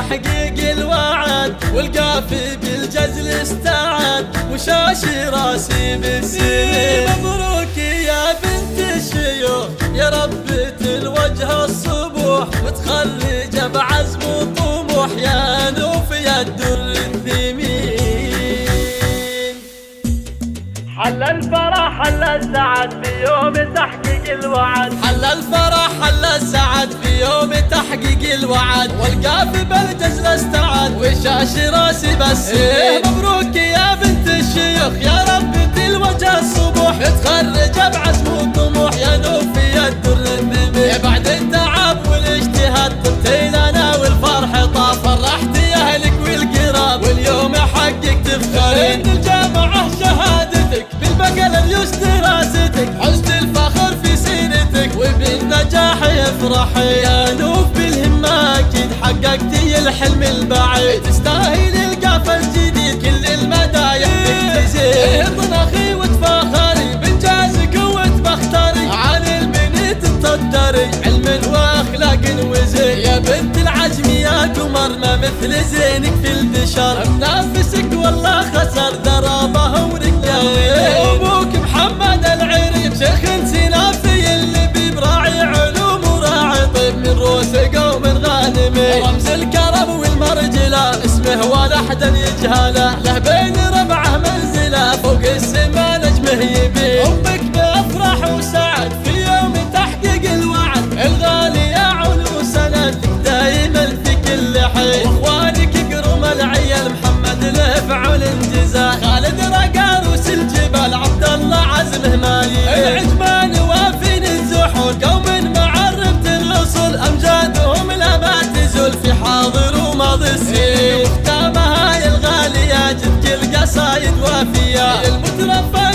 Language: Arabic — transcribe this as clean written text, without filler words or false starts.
تحقيق الوعد، والقافي بالجزل استعد، وشاش راسي بالسنين. مبروك يا بنت الشيوخ، يا ربة الوجه الصبوح، متخرجة بعزم وطموح، يا نوف يا الدر الثمين. حل الفرح حل السعد في يوم تحقيق الوعد، حل الفرح حل السعد في يوم تحقيق الوعد، والقافي بالجزل استعد، وشاش راسي بس. مبروك يا بنت الشيوخ، يا ربة الوجه الصبوح، متخرجة بعزم وطموح، يا نوف يا الدر الثمين. بعد التعب والاجتهاد طبتي لنا والفرح طاف، فرحتي اهلك والقراب واليوم حققت تفخرين. الجامعة شهادتك بالبقل اليوس دراستك، حزت الفخر في سيرتك وبالنجاح يفرحي. يا نوف بالهمة اكيد حققتي الحلم البعيد، تستاهلي القافة الجديد كل المدايح بك تزيد. اطنخي وتفاخري بانجازك وتبختري، عن البنت تصدري علم واخلاق وزين. يا بنت العجم يا قمر ما مثل زينك في البشر، منافسك والله خسر ضربه ورجال. ابوك محمد العريب شيخ سنافي اللي براعي علوم وراعي طب، من روسقه ومن غانمي، رمز الكرم والمرجله اسمه ولا احدا يجهله، له بين ربعه منزله فوق السما نجمه يبي. امك بافرح وسعد في يوم تحقيق الوعد، الغاليه علو سندك دايما في كل حين، واخوانك قرم العيال محمد له فعل انجزا، خالد رقاروس الجبال عبد الله عزمه مايل، العجمان وافين الزحول قوم معرفة الاصول، امجادهم لا ما تزول في حاضر وماضي السنين. ختامها يا الغاليه جد كل قصايد وافيه، المترفه